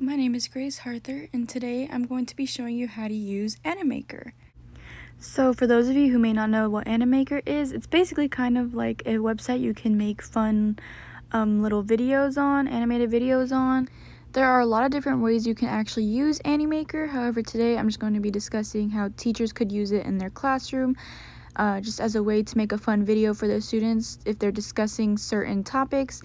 my name is Grace Harther, and today I'm going to be showing you how to use Animaker. So for those of you who may not know what Animaker is, it's basically kind of like a website you can make fun little videos on, animated videos on. There are a lot of different ways you can actually use Animaker. However, today I'm just going to be discussing how teachers could use it in their classroom, just as a way to make a fun video for their students if they're discussing certain topics,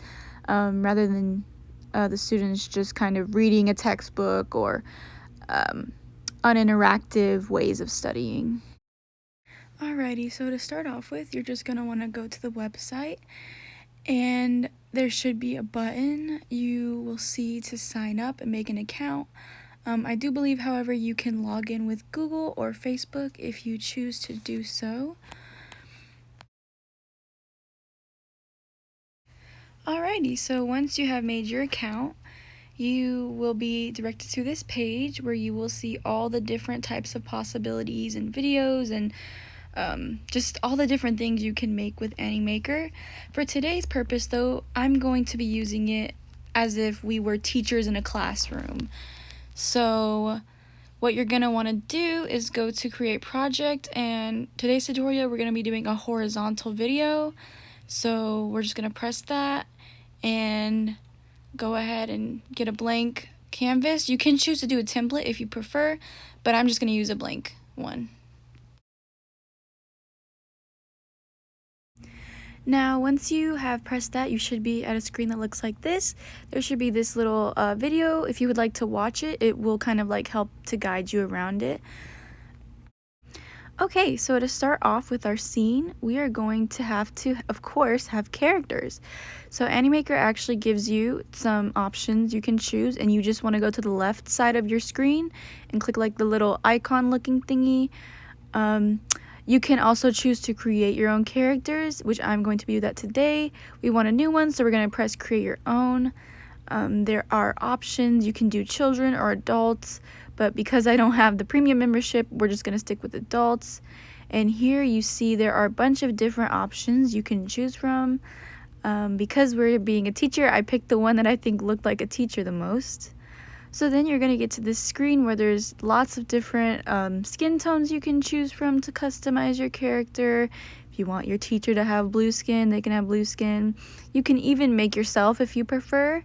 rather than the students just kind of reading a textbook or uninteractive ways of studying. Alrighty, so to start off with, you're just going to want to go to the website, and there should be a button you will see to sign up and make an account. I do believe, however, you can log in with Google or Facebook if you choose to do so. Alrighty, so once you have made your account, you will be directed to this page where you will see all the different types of possibilities and videos and just all the different things you can make with Animaker. For today's purpose, though, I'm going to be using it as if we were teachers in a classroom. So what you're going to want to do is go to create project, and today's tutorial we're going to be doing a horizontal video. So we're just going to press that and go ahead and get a blank canvas. You can choose to do a template if you prefer, but I'm just going to use a blank one. Now, once you have pressed that, you should be at a screen that looks like this. There should be this little video. If you would like to watch it, it will kind of like help to guide you around it. Okay, so to start off with our scene, we are going to have to, of course, have characters. So Animaker actually gives you some options you can choose, and you just want to go to the left side of your screen and click like the little icon looking thingy. You can also choose to create your own characters, which I'm going to do that today. We want a new one, so we're going to press create your own. There are options. You can do children or adults, but because I don't have the premium membership, we're just going to stick with adults. And here you see there are a bunch of different options you can choose from. Because we're being a teacher, I picked the one that I think looked like a teacher the most. So then you're going to get to this screen where there's lots of different skin tones you can choose from to customize your character. If you want your teacher to have blue skin, they can have blue skin. You can even make yourself if you prefer.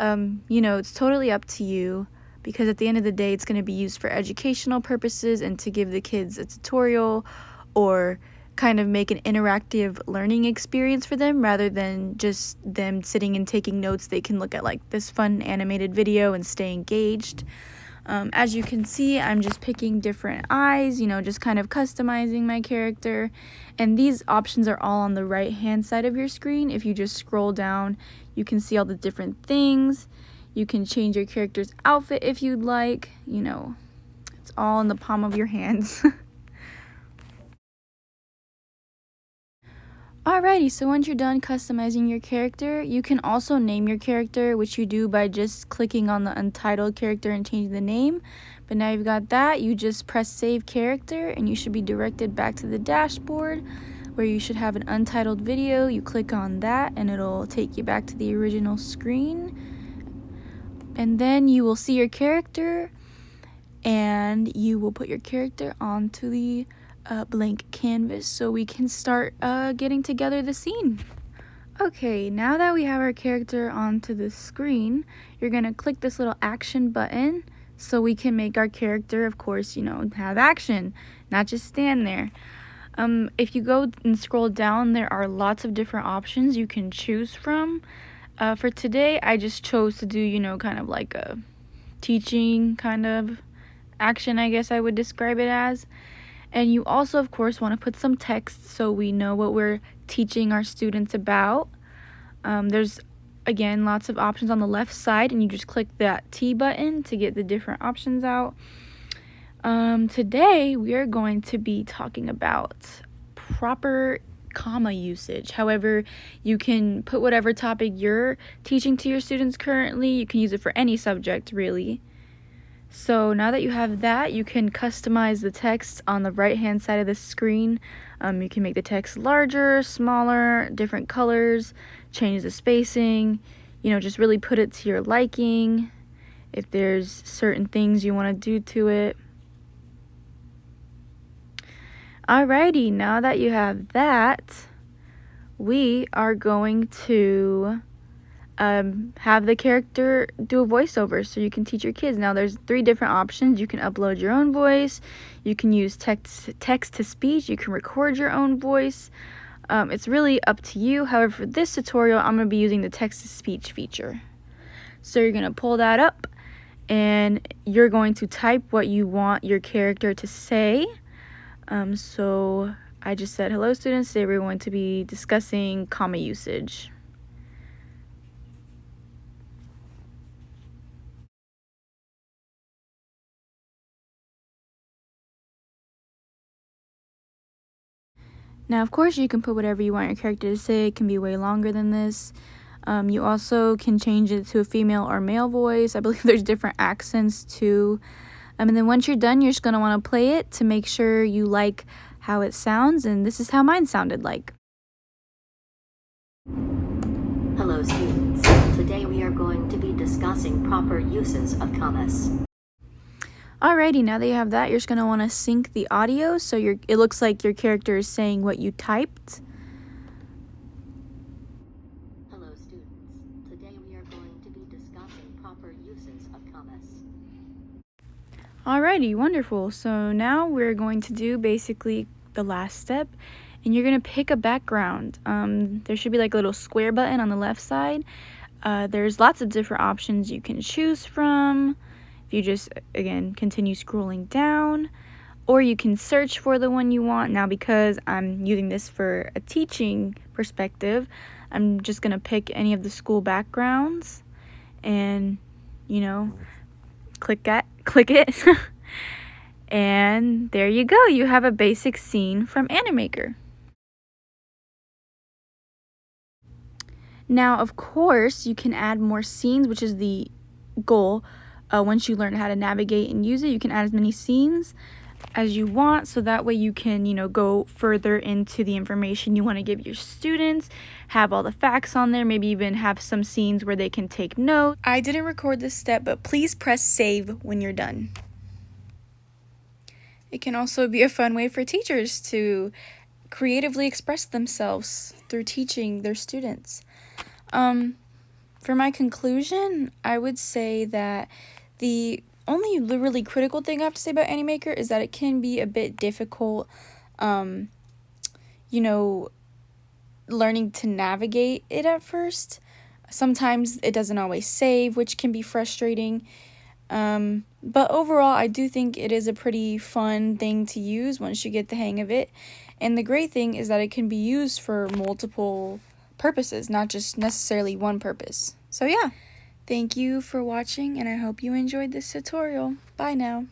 You know, it's totally up to you, because at the end of the day, it's going to be used for educational purposes and to give the kids a tutorial or kind of make an interactive learning experience for them rather than just them sitting and taking notes. They can look at like this fun animated video and stay engaged. As you can see, I'm just picking different eyes, you know, just kind of customizing my character. And these options are all on the right hand side of your screen. If you just scroll down, you can see all the different things. You can change your character's outfit if you'd like. You know, it's all in the palm of your hands. Alrighty, so once you're done customizing your character, you can also name your character, which you do by just clicking on the untitled character and changing the name. But now you've got that, you just press save character and you should be directed back to the dashboard where you should have an untitled video. You click on that and it'll take you back to the original screen. And then you will see your character and you will put your character onto the blank canvas so we can start getting together the scene. Okay, now that we have our character onto the screen, you're gonna click this little action button so we can make our character, of course, you know, have action, not just stand there. If you go and scroll down, there are lots of different options you can choose from. For today, I just chose to do, you know, kind of like a teaching kind of action, I guess I would describe it as. And you also, of course, want to put some text so we know what we're teaching our students about. There's, again, lots of options on the left side, and you just click that T button to get the different options out. Today, we are going to be talking about proper comma usage. However, you can put whatever topic you're teaching to your students currently. You can use it for any subject, really. So now that you have that, you can customize the text on the right hand side of the screen. You can make the text larger, smaller, different colors, change the spacing, you know, just really put it to your liking. if there's certain things you want to do to it. Alrighty, now that you have that, we are going to have the character do a voiceover so you can teach your kids. Now there's 3 different options. You can upload your own voice, you can use text to speech, you can record your own voice. It's really up to you. However, for this tutorial, I'm going to be using the text to speech feature. So you're going to pull that up and you're going to type what you want your character to say. So I just said, hello students, today we're going to be discussing comma usage. Now, of course, you can put whatever you want your character to say. It can be way longer than this. You also can change it to a female or male voice. I believe there's different accents too. And then once you're done, you're just going to want to play it to make sure you like how it sounds. And this is how mine sounded like. Hello students, today we are going to be discussing proper uses of commas. Alrighty, now that you have that, you're just going to want to sync the audio so it looks like your character is saying what you typed. Hello students, today we are going to be discussing proper uses of commas. Alrighty, wonderful. So now we're going to do basically the last step, and you're going to pick a background. There should be like a little square button on the left side. There's lots of different options you can choose from. If you just, again, continue scrolling down, or you can search for the one you want. Now, because I'm using this for a teaching perspective, I'm just going to pick any of the school backgrounds and, click it. And there you go. You have a basic scene from Animaker. Now, of course, you can add more scenes, which is the goal. Once you learn how to navigate and use it, you can add as many scenes as you want, so that way you can, go further into the information you want to give your students, have all the facts on there, maybe even have some scenes where they can take notes. I didn't record this step, but please press save when you're done. It can also be a fun way for teachers to creatively express themselves through teaching their students. For my conclusion, I would say that the only really critical thing I have to say about Animaker is that it can be a bit difficult, learning to navigate it at first. Sometimes it doesn't always save, which can be frustrating. But overall, I do think it is a pretty fun thing to use once you get the hang of it. And the great thing is that it can be used for multiple purposes, not just necessarily one purpose. So yeah, thank you for watching, and I hope you enjoyed this tutorial. Bye now.